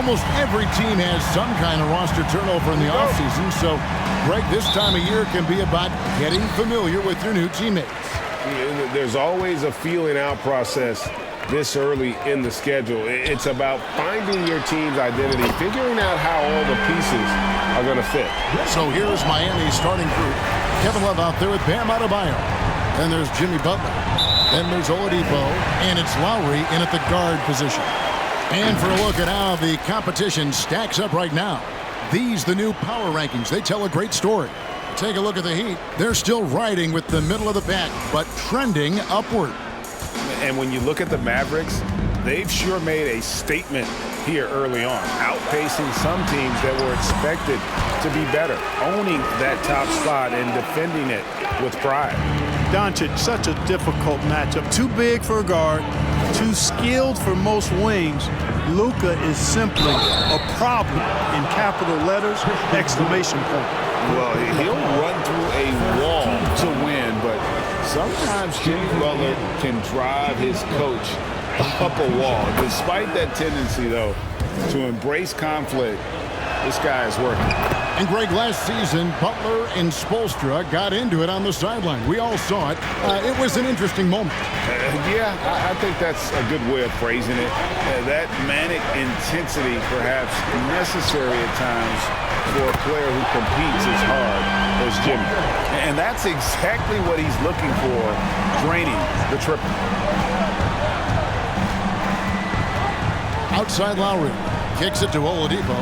Almost every team has some kind of roster turnover in the offseason, so, Greg, this time of year can be about getting familiar with your new teammates. Yeah, there's always a feeling out process this early in the schedule. It's about finding your team's identity, figuring out how all the pieces are going to fit. So here's Miami's starting group. Kevin Love out there with Bam Adebayo. Then there's Jimmy Butler. Then there's Oladipo. And it's Lowry in at the guard position. And for a look at how the competition stacks up right now. These, the new power rankings, they tell a great story. Take a look at the Heat. They're still riding with the middle of the pack, but trending upward. And when you look at the Mavericks, they've sure made a statement here early on, outpacing some teams that were expected to be better, owning that top spot and defending it with pride. Doncic, such a difficult matchup. Too big for a guard, too skilled for most wings. Luka is simply a problem in capital letters, exclamation point. Well, he'll run through a wall to win, but sometimes Jimmy Butler can drive his coach up a wall. Despite that tendency, though, to embrace conflict, this guy is working. And Greg, last season, Butler and Spoelstra got into it on the sideline. We all saw it. It was an interesting moment. Yeah, I think that's a good way of phrasing it. That manic intensity, perhaps necessary at times for a player who competes as hard as Jimmy. And that's exactly what he's looking for, draining the triple. Outside Lowry. Kicks it to Oladipo.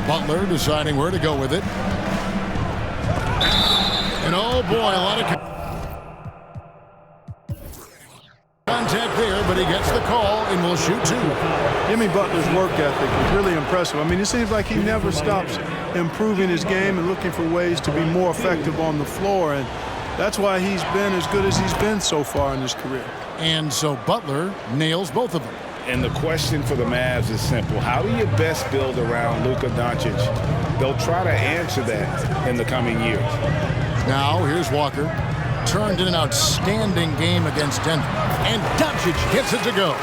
Butler deciding where to go with it. And oh boy, a lot of contact there, but he gets the call and will shoot two. Jimmy Butler's work ethic is really impressive. I mean, it seems like he never stops improving his game and looking for ways to be more effective on the floor, and that's why he's been as good as he's been so far in his career. And so Butler nails both of them. And the question for the Mavs is simple. How do you best build around Luka Doncic? They'll try to answer that in the coming years. Now, here's Walker. Turned in an outstanding game against Denver. And Doncic gets it to go.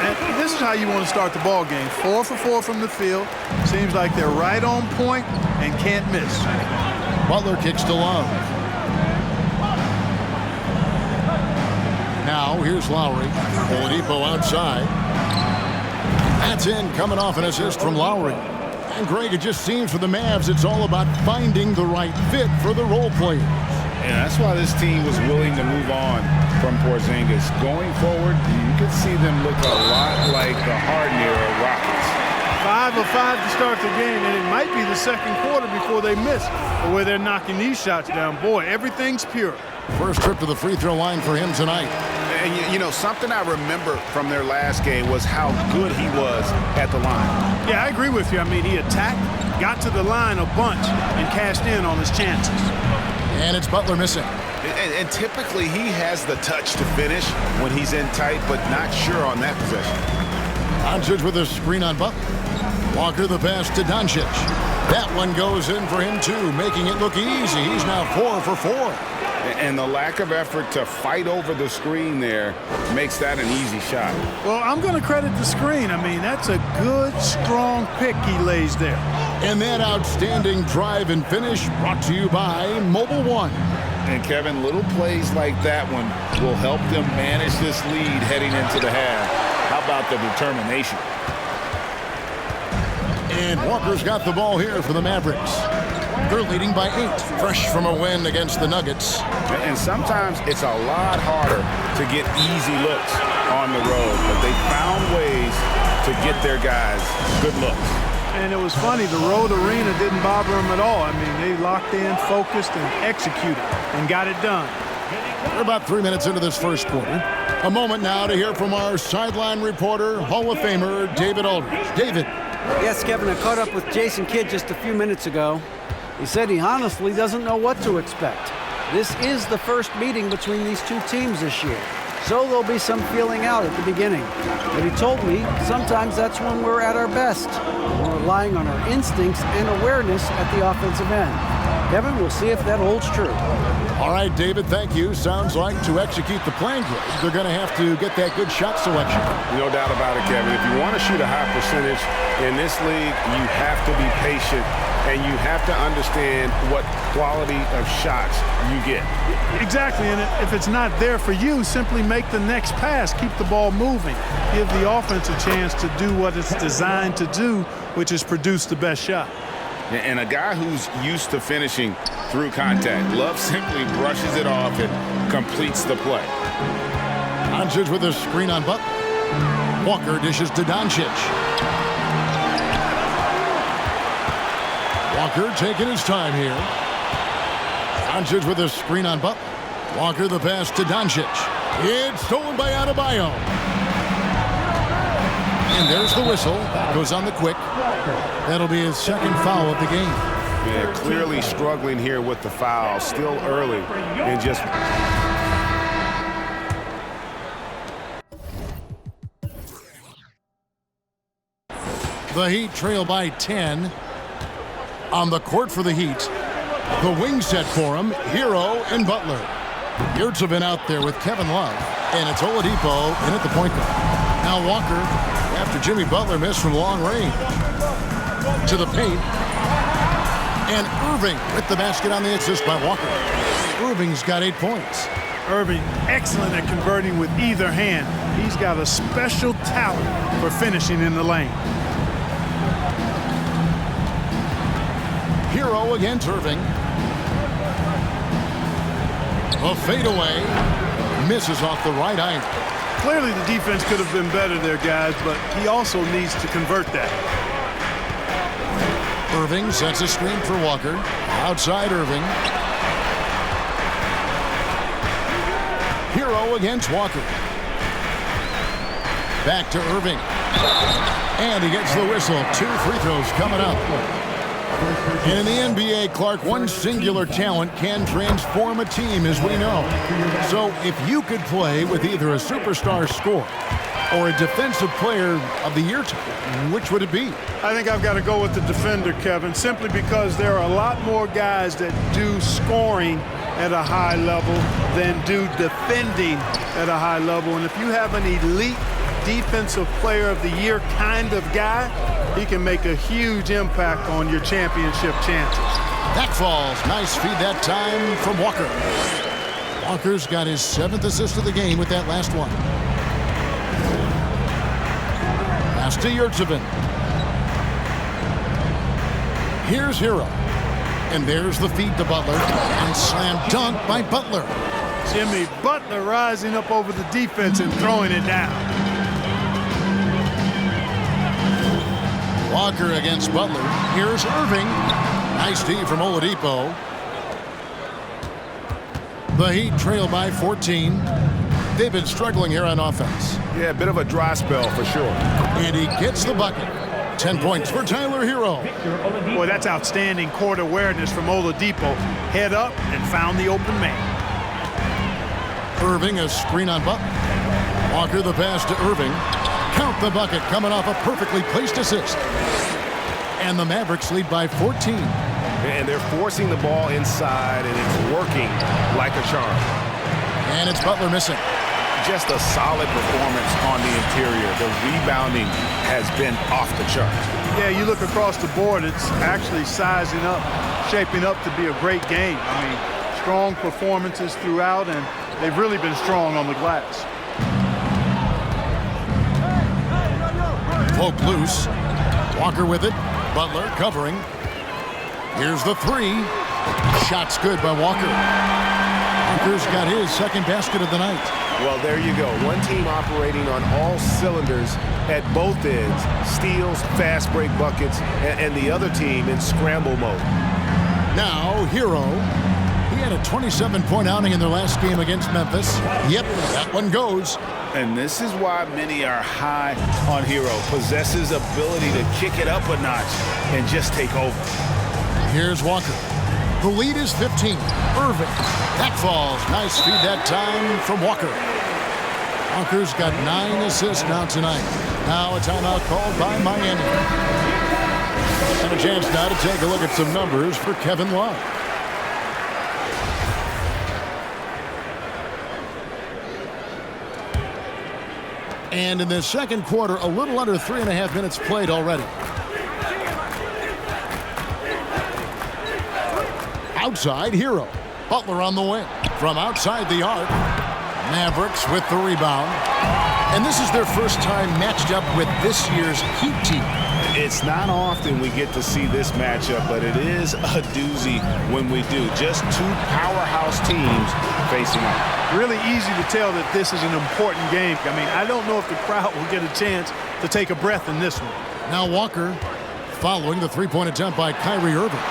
And this is how you want to start the ball game. 4 for 4 from the field. Seems like they're right on point and can't miss. Butler kicks to Love. Now, here's Lowry. Oladipo outside. That's in, coming off an assist from Lowry. And Greg, it just seems for the Mavs, it's all about finding the right fit for the role players. And that's why this team was willing to move on from Porzingis. Going forward, you could see them look a lot like the Harden-era Rockets. 5 of 5 to start the game, and it might be the second quarter before they miss, or where they're knocking these shots down. Boy, everything's pure. First trip to the free throw line for him tonight. And, you know, something I remember from their last game was how good he was at the line. Yeah, I agree with you. I mean, he attacked, got to the line a bunch, and cashed in on his chances. And it's Butler missing. And typically he has the touch to finish when he's in tight, but not sure on that possession. Doncic with a screen on Butler. Walker the pass to Doncic. That one goes in for him too, making it look easy. He's now 4 for 4. And the lack of effort to fight over the screen there makes that an easy shot. Well, I'm going to credit the screen. I mean, that's a good, strong pick he lays there. And that outstanding drive and finish brought to you by Mobile One. And, Kevin, little plays like that one will help them manage this lead heading into the half. How about the determination? And Walker's got the ball here for the Mavericks. They're leading by 8, fresh from a win against the Nuggets. And sometimes it's a lot harder to get easy looks on the road, but they found ways to get their guys good looks. And it was funny, the road arena didn't bother them at all. I mean, they locked in, focused, and executed, and got it done. We're about 3 minutes into this first quarter. A moment now to hear from our sideline reporter, Hall of Famer David Aldridge. David. Yes, Kevin, I caught up with Jason Kidd just a few minutes ago. He said he honestly doesn't know what to expect. This is the first meeting between these two teams this year, so there'll be some feeling out at the beginning. But he told me sometimes that's when we're at our best. We're relying on our instincts and awareness at the offensive end. Kevin, we'll see if that holds true. All right, David, thank you. Sounds like to execute the plan great, they're going to have to get that good shot selection. No doubt about it, Kevin. If you want to shoot a high percentage in this league, you have to be patient, and you have to understand what quality of shots you get. Exactly, and if it's not there for you, simply make the next pass. Keep the ball moving. Give the offense a chance to do what it's designed to do, which is produce the best shot. And a guy who's used to finishing through contact, Love simply brushes it off and completes the play. Doncic with a screen on Butler. Walker dishes to Doncic. Walker taking his time here. Doncic with a screen on Butler. Walker the pass to Doncic. It's stolen by Adebayo. And there's the whistle. Goes on the quick. That'll be his second foul of the game. Yeah, clearly struggling here with the foul. Still early. And just... The Heat trail by 10. On the court for the Heat, the wing set for him, Hero and Butler. Yurtsevin out there with Kevin Love, and it's Oladipo in at the point guard. Now Walker, after Jimmy Butler missed from long range, to the paint, and Irving with the basket on the assist by Walker. Irving's got 8 points. Irving, excellent at converting with either hand. He's got a special talent for finishing in the lane. Hero against Irving. A fadeaway. Misses off the right iron. Clearly the defense could have been better there, guys, but he also needs to convert that. Irving sets a screen for Walker. Outside Irving. Hero against Walker. Back to Irving. And he gets the whistle. 2 free throws coming up. And in the NBA, Clark, one singular talent can transform a team, as we know. So if you could play with either a superstar scorer or a defensive player of the year type, which would it be? I think I've got to go with the defender, Kevin, simply because there are a lot more guys that do scoring at a high level than do defending at a high level. And if you have an elite defensive player of the year kind of guy, he can make a huge impact on your championship chances. That falls. Nice feed that time from Walker. Walker's got his 7th assist of the game with that last one. Pass to Yurtsevin. Here's Hero. And there's the feed to Butler. And slam dunk by Butler. Jimmy Butler rising up over the defense and throwing it down. Walker against Butler. Here's Irving. Nice D from Oladipo. The Heat trail by 14. They've been struggling here on offense. Yeah, a bit of a dry spell for sure. And he gets the bucket. 10 points for Tyler Hero. Boy, that's outstanding court awareness from Oladipo. Head up and found the open man. Irving, a screen on Butler. Walker the pass to Irving. Count the bucket coming off a perfectly placed assist. And the Mavericks lead by 14. And they're forcing the ball inside, and it's working like a charm. And it's Butler missing. Just a solid performance on the interior. The rebounding has been off the charts. Yeah, you look across the board, it's actually sizing up, shaping up to be a great game. I mean, strong performances throughout, and they've really been strong on the glass. Poke loose. Walker with it. Butler covering. Here's the 3. Shot's good by Walker. Walker's got his second basket of the night. Well, there you go. One team operating on all cylinders at both ends. Steals, fast break buckets, and the other team in scramble mode. Now, Hero. He had a 27-point outing in their last game against Memphis. Yep, that one goes. And this is why many are high on Hero. Possesses ability to kick it up a notch and just take over. Here's Walker. The lead is 15. Irving. That falls. Nice feed that time from Walker. Walker's got 9 assists now tonight. Now a timeout called by Miami. And a chance now to take a look at some numbers for Kevin Love. And in this second quarter, a little under 3.5 minutes played already. Outside, Hero. Butler on the wing. From outside the arc. Mavericks with the rebound. And this is their first time matched up with this year's Heat team. It's not often we get to see this matchup, but it is a doozy when we do. Just two powerhouse teams facing off. Really easy to tell that this is an important game. I mean, I don't know if the crowd will get a chance to take a breath in this one. Now Walker following the three-point attempt by Kyrie Irving.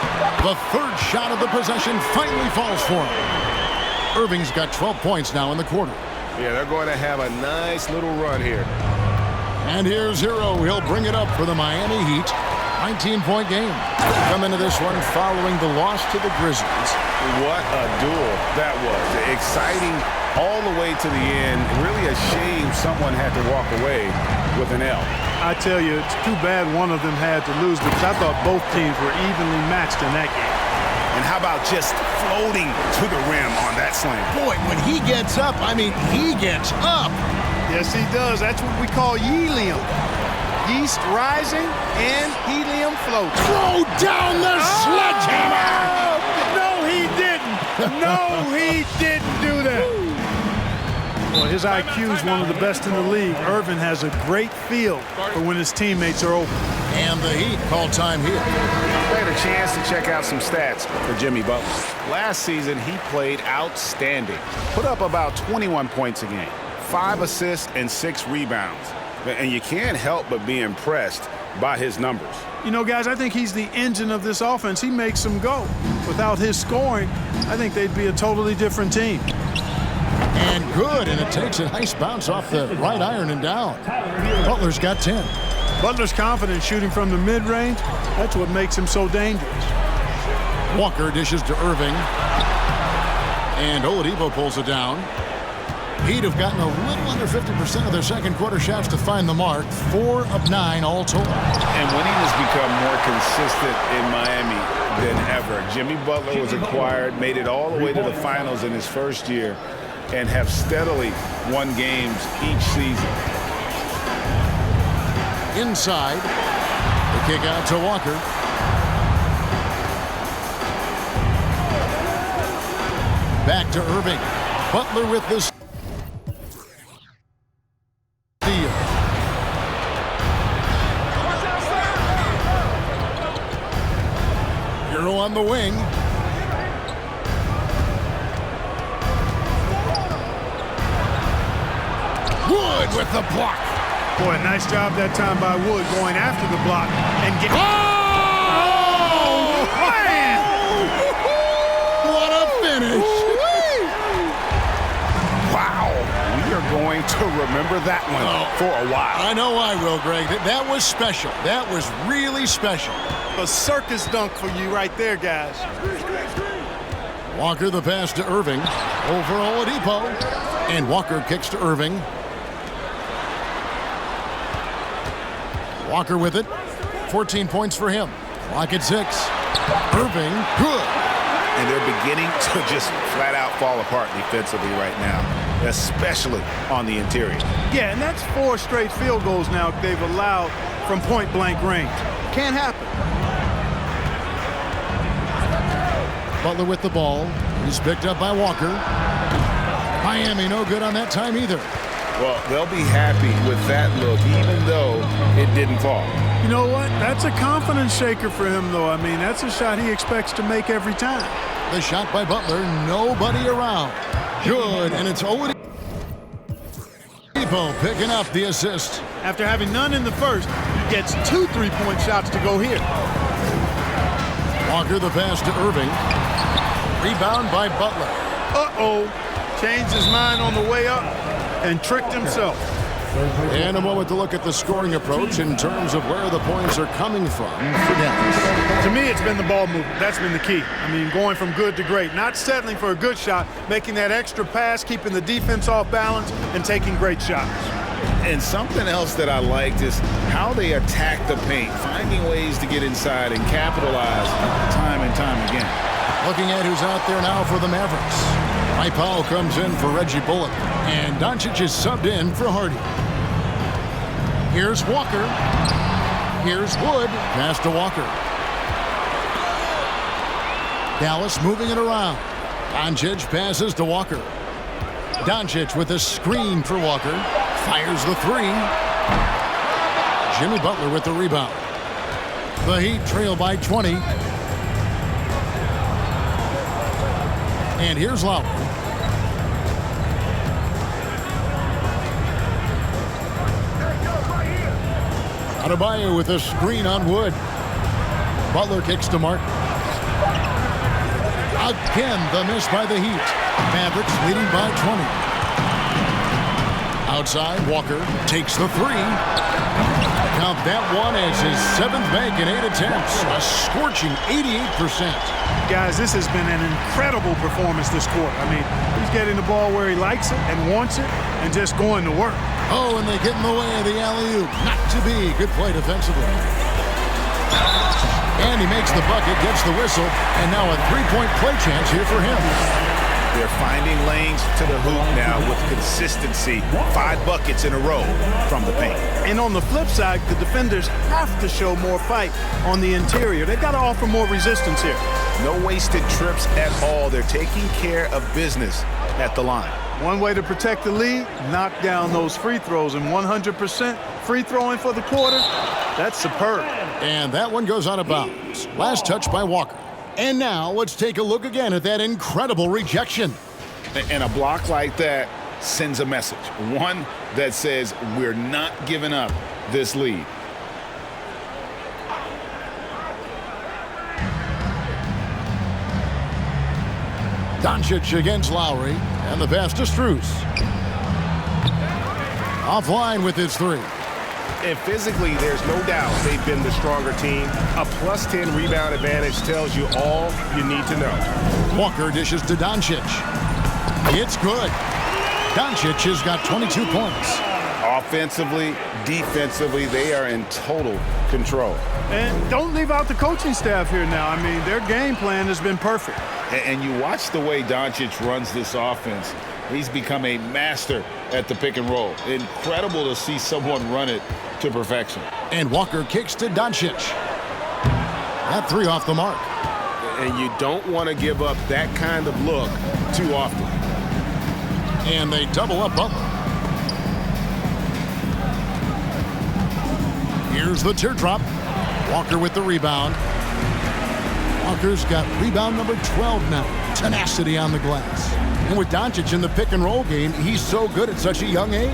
The third shot of the possession finally falls for him. Irving's got 12 points now in the quarter. Yeah, they're going to have a nice little run here. And here's Hero. He'll bring it up for the Miami Heat. 19-point game. Come into this one following the loss to the Grizzlies. What a duel that was. Exciting all the way to the end. Really a shame someone had to walk away with an L. I tell you, it's too bad one of them had to lose because I thought both teams were evenly matched in that game. And how about just floating to the rim on that slam? Boy, when he gets up, I mean, he gets up. Yes, he does. That's what we call helium. Yeast rising and helium floats. Throw down the sledgehammer! No, he didn't. No, he didn't do that. Well, his IQ is one of the best in the league. Irvin has a great feel for when his teammates are open. And the Heat call time here. We had a chance to check out some stats for Jimmy Butler. Last season, he played outstanding. Put up about 21 points a game, 5 assists and 6 rebounds. And you can't help but be impressed by his numbers. You know, guys, I think he's the engine of this offense. He makes them go. Without his scoring, I think they'd be a totally different team. And good, and it takes a nice bounce off the right iron and down. Butler's got 10. Butler's confident shooting from the mid-range. That's what makes him so dangerous. Walker dishes to Irving. And Oladipo pulls it down. Heat have gotten a little under 50% of their second quarter shots to find the mark. 4 of 9 all told. And winning has become more consistent in Miami than ever. Jimmy Butler was acquired, made it all the way to the finals in his first year, and have steadily won games each season. Inside, the kick out to Walker. Back to Irving. Butler with this steal. Hero on the wing. Wood with the block. Boy, nice job that time by Wood going after the block and getting. Oh, man! What a finish! Wow, we are going to remember that one for a while. I know I will, Greg. That was special. That was really special. A circus dunk for you right there, guys. Walker the pass to Irving. Over Oladipo. And Walker kicks to Irving. Walker with it. 14 points for him. Clock at 6. Irving, good. And they're beginning to just flat out fall apart defensively right now, especially on the interior. Yeah, and that's 4 straight field goals now they've allowed from point-blank range. Can't happen. Butler with the ball. He's picked up by Walker. Miami no good on that time either. Well, they'll be happy with that look, even though it didn't fall. You know what? That's a confidence shaker for him, though. I mean, that's a shot he expects to make every time. The shot by Butler, nobody around. Good, and it's Oladipo picking up the assist. After having none in the first, he gets 2 3-point shots to go here. Walker the pass to Irving. Rebound by Butler. Uh-oh. Changed his mind on the way up and tricked himself. And a moment to look at the scoring approach in terms of where the points are coming from for Dallas. To me, it's been the ball movement. That's been the key. I mean, going from good to great. Not settling for a good shot, making that extra pass, keeping the defense off balance, and taking great shots. And something else that I liked is how they attack the paint, finding ways to get inside and capitalize time and time again. Looking at who's out there now for the Mavericks. Mike Powell comes in for Reggie Bullock, and Doncic is subbed in for Hardy. Here's Walker. Here's Wood. Pass to Walker. Dallas moving it around. Doncic passes to Walker. Doncic with a screen for Walker. Fires the three. Jimmy Butler with the rebound. The Heat trail by 20. And here's Lowry. Adebayo with a screen on Wood. Butler kicks to Martin. Again, the miss by the Heat. Mavericks leading by 20. Outside, Walker takes the three. Count that one as his 7th bank in 8 attempts. A scorching 88%. Guys, this has been an incredible performance this quarter. I mean, he's getting the ball where he likes it and wants it and just going to work. Oh, and they get in the way of the alley-oop. Not to be. Good play defensively. And he makes the bucket, gets the whistle, and now a three-point play chance here for him. They're finding lanes to the hoop now with consistency. 5 buckets in a row from the paint. And on the flip side, the defenders have to show more fight on the interior. They've got to offer more resistance here. No wasted trips at all. They're taking care of business at the line. One way to protect the lead, knock down those free throws, and 100% free throwing for the quarter, that's superb. And that one goes out of bounds. Last touch by Walker. And now let's take a look again at that incredible rejection. And a block like that sends a message. One that says we're not giving up this lead. Doncic against Lowry, and the pass to Strus. Offline with his three. And physically, there's no doubt they've been the stronger team. A +10 rebound advantage tells you all you need to know. Walker dishes to Doncic. It's good. Doncic has got 22 points. Offensively, defensively, they are in total control. And don't leave out the coaching staff here now. I mean, their game plan has been perfect. And you watch the way Doncic runs this offense. He's become a master at the pick and roll. Incredible to see someone run it to perfection. And Walker kicks to Doncic. That three off the mark. And you don't want to give up that kind of look too often. And they double up Butler. Here's the teardrop. Walker with the rebound. Walker's got rebound number 12 now. Tenacity on the glass. And with Doncic in the pick and roll game, he's so good at such a young age.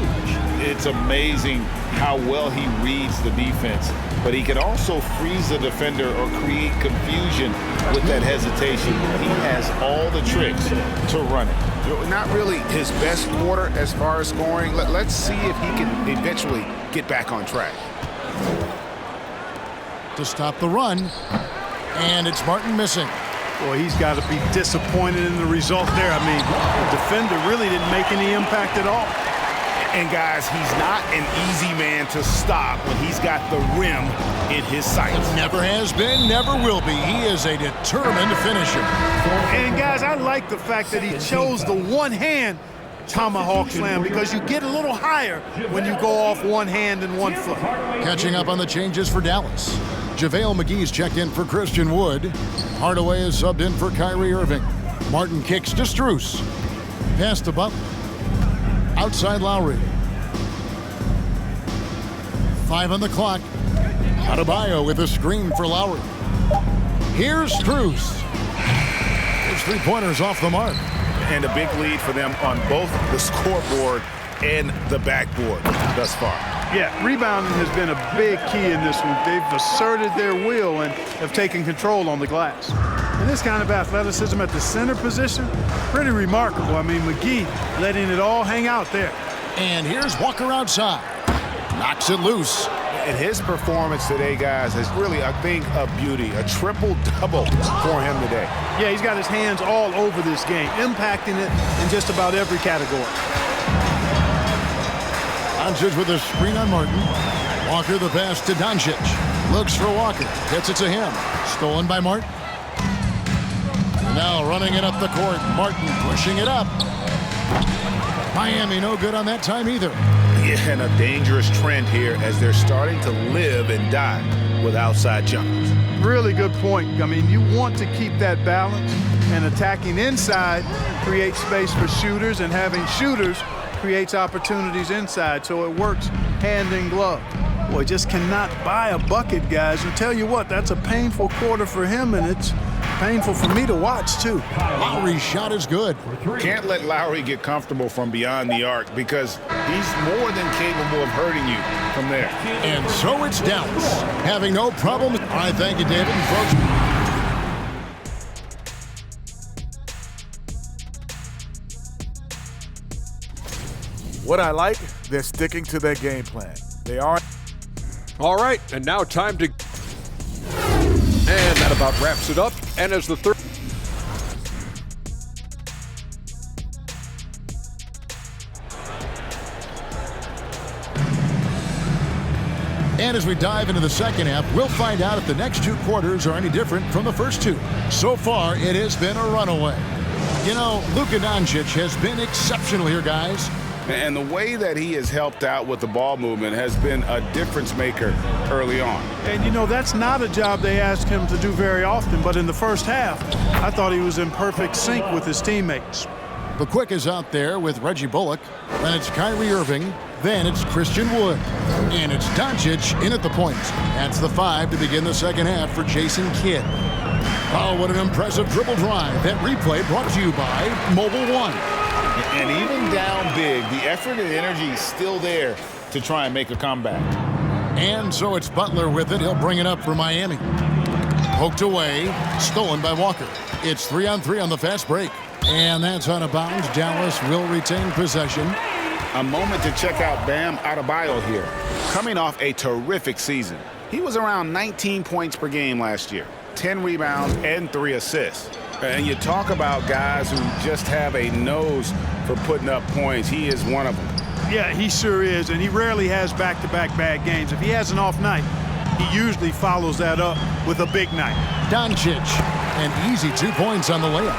It's amazing how well he reads the defense, but he can also freeze the defender or create confusion with that hesitation. He has all the tricks to run it. Not really his best quarter as far as scoring. Let's see if he can eventually get back on track. To stop the run, and it's Martin missing. Boy, he's got to be disappointed in the result there. I mean, the defender really didn't make any impact at all. And guys, he's not an easy man to stop when he's got the rim in his sights. Never has been, never will be. He is a determined finisher. And guys, I like the fact that he chose the one-hand tomahawk slam because you get a little higher when you go off one hand and one foot. Catching up on the changes for Dallas. JaVale McGee's checked in for Christian Wood. Hardaway is subbed in for Kyrie Irving. Martin kicks to Strus. Pass to Butler. Outside Lowry. 5 on the clock. Adebayo with a screen for Lowry. Here's Strus. His three-pointers off the mark. And a big lead for them on both the scoreboard and the backboard thus far. Yeah, rebounding has been a big key in this one. They've asserted their will and have taken control on the glass. And this kind of athleticism at the center position, pretty remarkable. I mean, McGee letting it all hang out there. And here's Walker outside. Knocks it loose. And his performance today, guys, is really a thing of beauty. A triple-double for him today. Yeah, he's got his hands all over this game, impacting it in just about every category. Doncic with a screen on Martin. Walker the pass to Doncic. Looks for Walker. Gets it to him. Stolen by Martin. Now running it up the court. Martin pushing it up. Miami no good on that time either. Yeah, and a dangerous trend here as they're starting to live and die with outside jumpers. Really good point. I mean, you want to keep that balance, and attacking inside creates space for shooters, and having shooters creates opportunities inside, so it works hand in glove. Boy, just cannot buy a bucket, guys. And tell you what, that's a painful quarter for him, and it's painful for me to watch, too. Lowry's shot is good. Can't let Lowry get comfortable from beyond the arc because he's more than capable of hurting you from there. And so it's Dallas, having no problem. All right, thank you, David. And folks, what I like, they're sticking to their game plan. They are. All right, and now time to... And that about wraps it up. And as the third... and as we dive into the second half, we'll find out if the next two quarters are any different from the first two. So far, it has been a runaway. You know, Luka Doncic has been exceptional here, guys. And the way that he has helped out with the ball movement has been a difference maker early on. And, you know, that's not a job they ask him to do very often, but in the first half, I thought he was in perfect sync with his teammates. The Quick is out there with Reggie Bullock. Then it's Kyrie Irving. Then it's Christian Wood. And it's Doncic in at the point. That's the 5 to begin the second half for Jason Kidd. Oh, what an impressive dribble drive. That replay brought to you by Mobile One. And even down big, the effort and energy is still there to try and make a comeback. And so it's Butler with it. He'll bring it up for Miami. Poked away, stolen by Walker. It's 3-on-3 on the fast break. And that's out of bounds. Dallas will retain possession. A moment to check out Bam Adebayo here. Coming off a terrific season. He was around 19 points per game last year, 10 rebounds and 3 assists. And you talk about guys who just have a nose for putting up points. He is one of them. Yeah, he sure is, and he rarely has back-to-back bad games. If he has an off night, he usually follows that up with a big night. Doncic, an easy 2 points on the layup.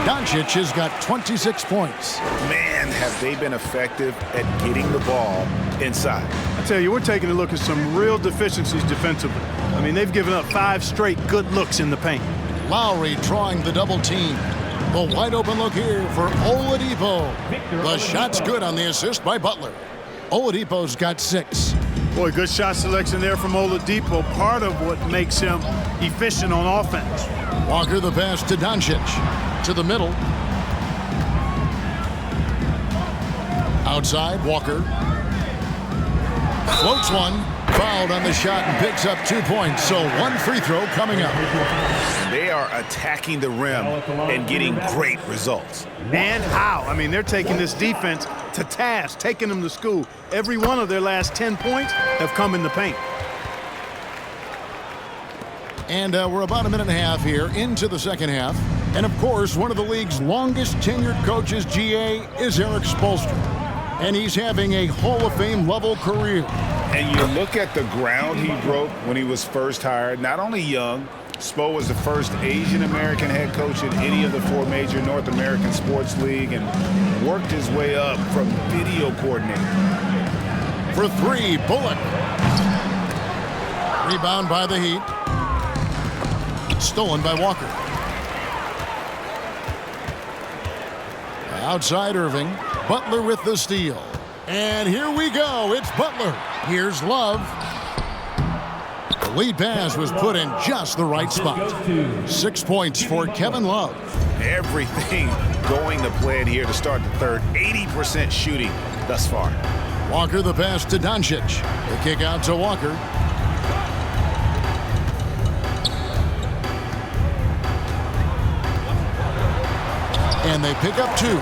Doncic has got 26 points. Man, have they been effective at getting the ball inside. I tell you, we're taking a look at some real deficiencies defensively. I mean, they've given up 5 straight good looks in the paint. Lowry drawing the double team. The wide open look here for Oladipo. The shot's good on the assist by Butler. Oladipo's got 6. Boy, good shot selection there from Oladipo. Part of what makes him efficient on offense. Walker the pass to Doncic. To the middle. Outside, Walker. Floats one. Fouled on the shot and picks up 2 points. So 1 free throw coming up. They are attacking the rim and getting great results. And how? I mean, they're taking this defense to task, taking them to school. Every one of their last 10 points have come in the paint. And we're about a minute and a half here into the second half. And, of course, one of the league's longest tenured coaches, GA, is Eric Spoelstra. And he's having a Hall of Fame level career. And you look at the ground he broke when he was first hired. Not only young, Spo was the first Asian-American head coach in any of the 4 major North American sports league and worked his way up from video coordinator. For 3, Bullock. Rebound by the Heat. Stolen by Walker. Outside Irving. Butler with the steal. And here we go. It's Butler. Here's Love. The lead pass was put in just the right spot. 6 points for Kevin Love. Everything going to plan here to start the third. 80% shooting thus far. Walker the pass to Doncic. The kick out to Walker. And they pick up 2.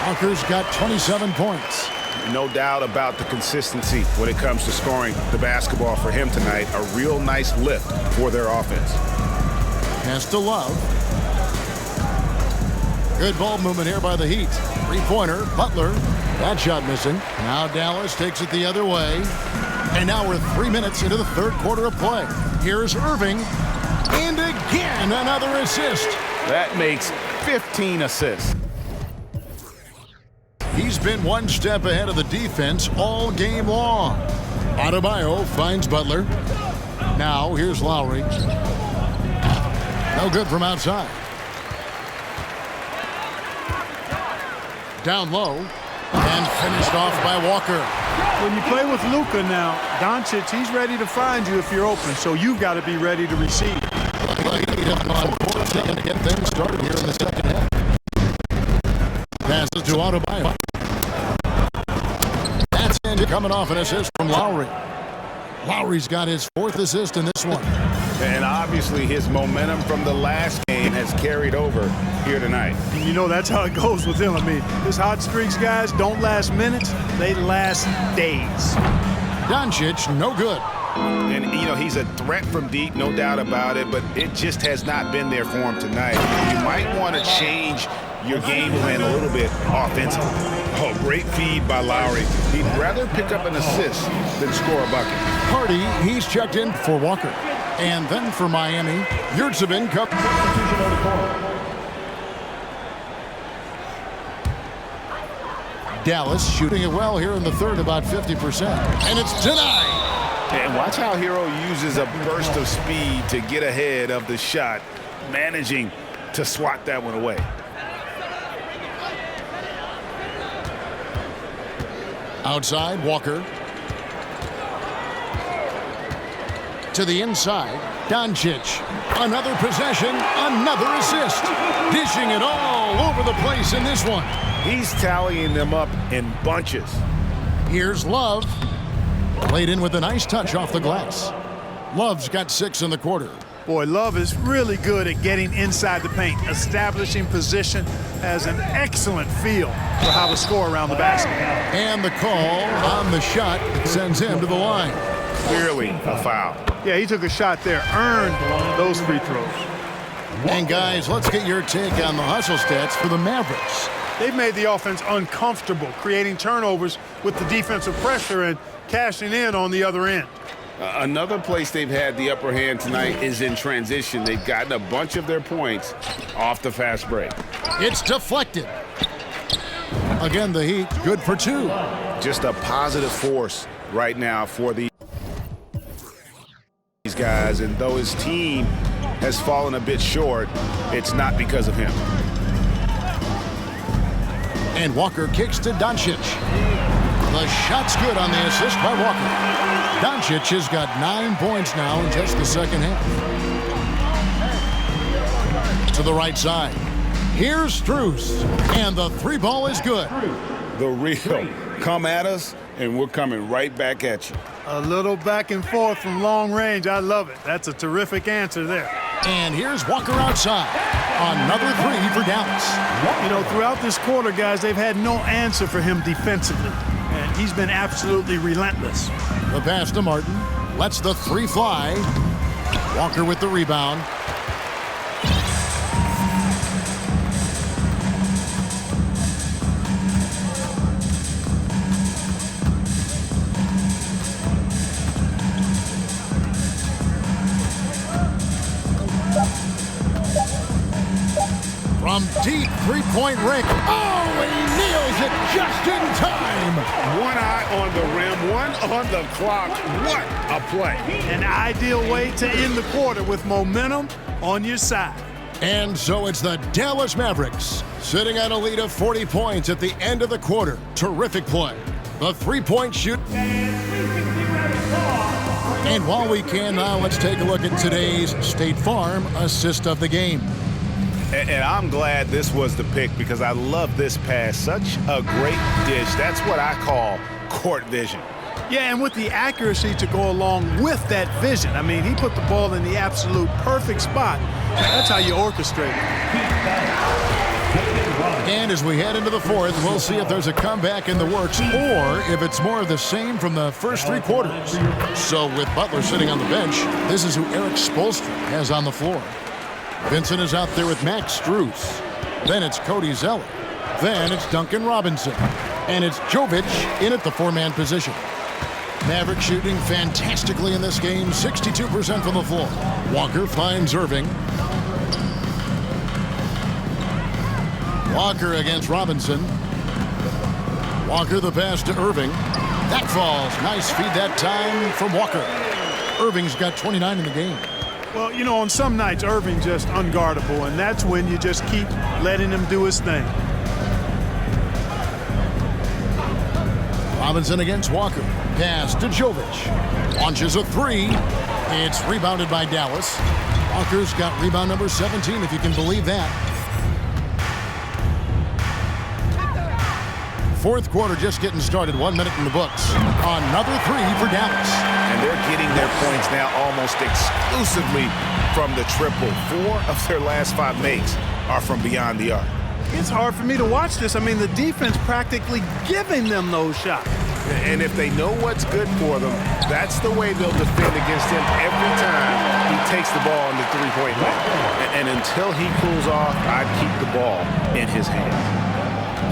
Walker's got 27 points. No doubt about the consistency when it comes to scoring the basketball for him tonight. A real nice lift for their offense. Pass to Love. Good ball movement here by the Heat. 3-pointer, Butler. That shot missing. Now Dallas takes it the other way. And now we're 3 minutes into the third quarter of play. Here's Irving. And again, another assist. That makes 15 assists. He's been one step ahead of the defense all game long. Adebayo finds Butler. Now here's Lowry. No good from outside. Down low and finished off by Walker. When you play with Luka now, Doncic, he's ready to find you if you're open, so you've got to be ready to receive. To get things started here in the second half. Passes to Adebayo. That's in, coming off an assist from Lowry. Lowry's got his 4th assist in this one. And obviously his momentum from the last game has carried over here tonight. You know, that's how it goes with him. I mean, his hot streaks, guys, don't last minutes. They last days. Doncic, no good. And, you know, he's a threat from deep, no doubt about it, but it just has not been there for him tonight. You might want to change your game plan a little bit offensively. Oh, great feed by Lowry. He'd rather pick up an assist than score a bucket. Hardy, he's checked in for Walker. And then for Miami, Yurtsevin cup. Dallas shooting it well here in the third, about 50%. And it's denied. And watch how Hero uses a burst of speed to get ahead of the shot, managing to swat that one away. Outside, Walker. To the inside, Doncic. Another possession, another assist. Dishing it all over the place in this one. He's tallying them up in bunches. Here's Love. Played in with a nice touch off the glass. Love's got 6 in the quarter. Boy, Love is really good at getting inside the paint, establishing position, has an excellent feel for how to score around the basket. And the call on the shot sends him to the line. Clearly a foul. Yeah, he took a shot there, earned those free throws. And guys, let's get your take on the hustle stats for the Mavericks. They've made the offense uncomfortable, creating turnovers with the defensive pressure and cashing in on the other end. Another place they've had the upper hand tonight is in transition. They've gotten a bunch of their points off the fast break. It's deflected. Again, the Heat, good for 2. Just a positive force right now for these guys. And though his team has fallen a bit short, it's not because of him. And Walker kicks to Doncic. The shot's good on the assist by Walker. Doncic has got 9 points now in just the second half. To the right side. Here's Strus. And the 3 ball is good. The real come at us, and we're coming right back at you. A little back and forth from long range. I love it. That's a terrific answer there. And here's Walker outside. Another 3 for Dallas. You know, throughout this quarter, guys, they've had no answer for him defensively. And he's been absolutely relentless. The pass to Martin. Lets the 3 fly. Walker with the rebound. From deep 3-point range. Oh, and he nails it just in time. One eye on the rim, one on the clock. What a play. An ideal way to end the quarter with momentum on your side. And so it's the Dallas Mavericks sitting at a lead of 40 points at the end of the quarter. Terrific play. The 3-point shoot. And while we can now, let's take a look at today's State Farm assist of the game. And I'm glad this was the pick because I love this pass. Such a great dish. That's what I call court vision. Yeah, and with the accuracy to go along with that vision. I mean, he put the ball in the absolute perfect spot. That's how you orchestrate it. And as we head into the fourth, we'll see if there's a comeback in the works or if it's more of the same from the first 3 quarters. So with Butler sitting on the bench, this is who Eric Spoelstra has on the floor. Vincent is out there with Max Strus. Then it's Cody Zeller. Then it's Duncan Robinson. And it's Jovic in at the 4-man position. Maverick shooting fantastically in this game, 62% from the floor. Walker finds Irving. Walker against Robinson. Walker the pass to Irving. That falls. Nice feed that time from Walker. Irving's got 29 in the game. Well, you know, on some nights, Irving just unguardable, and that's when you just keep letting him do his thing. Robinson against Walker. Pass to Jovic. Launches a three. It's rebounded by Dallas. Walker's got rebound number 17, if you can believe that. Fourth quarter just getting started. 1 minute in the books. Another three for Dallas. And they're getting their points now almost exclusively from the triple. 4 of their last 5 makes are from beyond the arc. It's hard for me to watch this. I mean, the defense practically giving them those shots. And if they know what's good for them, that's the way they'll defend against him every time he takes the ball in the three-point line. And until he cools off, I'd keep the ball in his hands.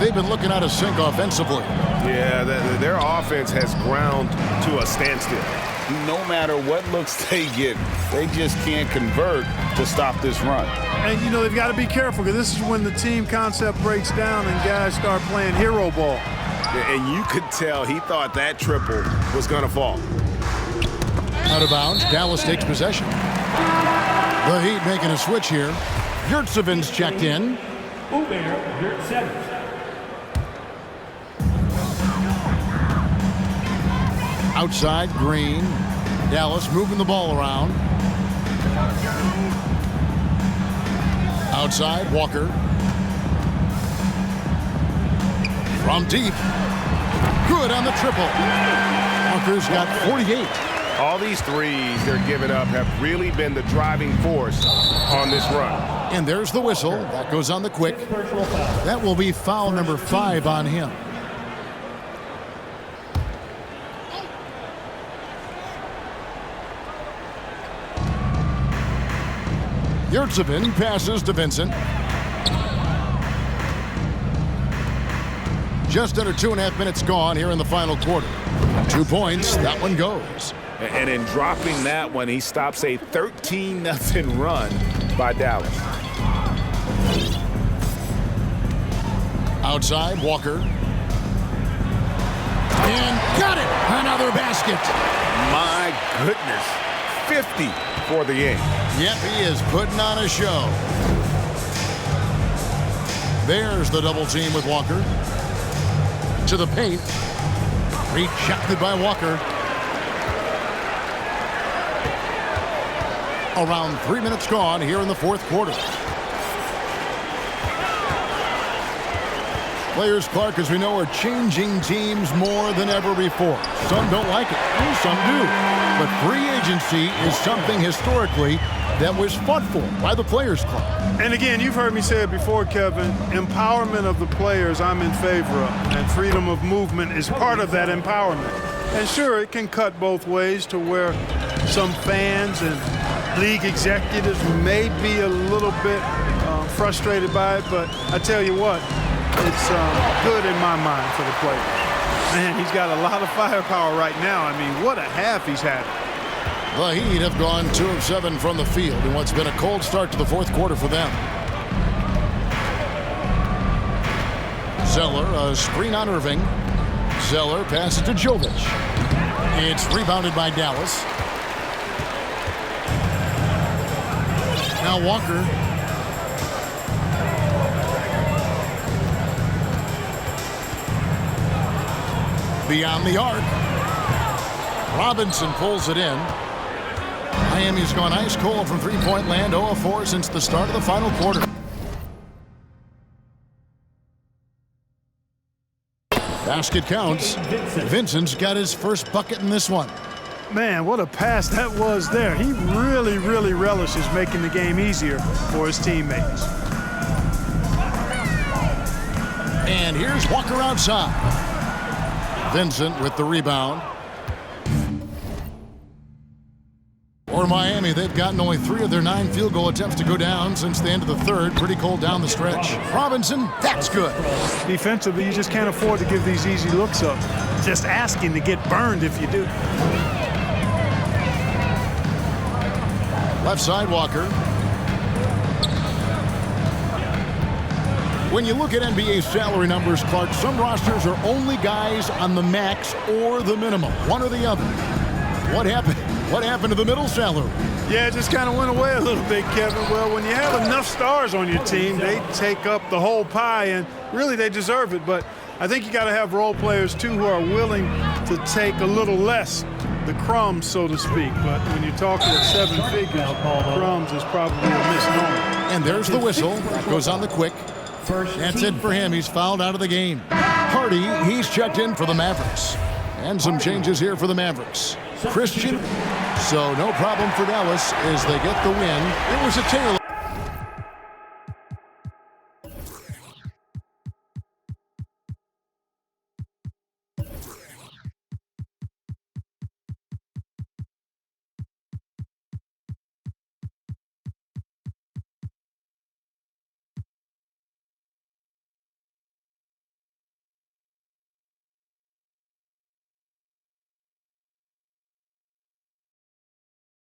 They've been looking out of sync offensively. Yeah, their offense has ground to a standstill. No matter what looks they get, they just can't convert to stop this run. And, you know, they've got to be careful because this is when the team concept breaks down and guys start playing hero ball. And you could tell he thought that triple was going to fall. Out of bounds, Dallas takes possession. The Heat making a switch here. Yurtseven's checked in. Outside, Green. Dallas moving the ball around. Outside, Walker. From deep. Good on the triple. Walker's got 48. All these threes they're giving up have really been the driving force on this run. And there's the whistle. That goes on the quick. That will be foul number 5 on him. Yurtseven passes to Vincent. Just under 2.5 minutes gone here in the final quarter. 2 points, that one goes. And in dropping that one, he stops a 13-0 run by Dallas. Outside, Walker. And got it! Another basket. My goodness. 50 for the game. Yep, he is putting on a show. There's the double team with Walker. To the paint. Rejected by Walker. Around 3 minutes gone here in the fourth quarter. Players, Clark, as we know, are changing teams more than ever before. Some don't like it, some do. But free agency is something historically that was fought for by the Players Club. And again, you've heard me say it before, Kevin, empowerment of the players I'm in favor of, and freedom of movement is part of that empowerment. And sure, it can cut both ways to where some fans and league executives may be a little bit frustrated by it, but I tell you what, it's good in my mind for the player. Man, he's got a lot of firepower right now. I mean, what a half he's had. The Heat have gone 2 of 7 from the field in what's been a cold start to the fourth quarter for them. Zeller, a screen on Irving. Zeller passes to Jovic. It's rebounded by Dallas. Now Walker. Beyond the arc. Robinson pulls it in. Miami's gone ice cold from three-point land, 0 of 4 since the start of the final quarter. Basket counts. Vincent's got his first bucket in this one. Man, what a pass that was there. He really, really relishes making the game easier for his teammates. And here's Walker outside. Vincent with the rebound. For Miami, they've gotten only 3 of their 9 field goal attempts to go down since the end of the third. Pretty cold down the stretch. Robinson, that's good. Defensively, you just can't afford to give these easy looks up. Just asking to get burned if you do. Left side, Walker. When you look at NBA salary numbers, Clark, some rosters are only guys on the max or the minimum, one or the other. What happened? What happened to the middle salary? Yeah, it just kind of went away a little bit, Kevin. Well, when you have enough stars on your team, they take up the whole pie, and really they deserve it. But I think you got to have role players, too, who are willing to take a little less, the crumbs, so to speak. But when you're talking at 7 figures, crumbs is probably a misnomer. And there's the whistle. Goes on the quick. That's it for him. He's fouled out of the game. Hardy, he's checked in for the Mavericks. And some changes here for the Mavericks. Christian, so no problem for Dallas as they get the win. It was a Taylor.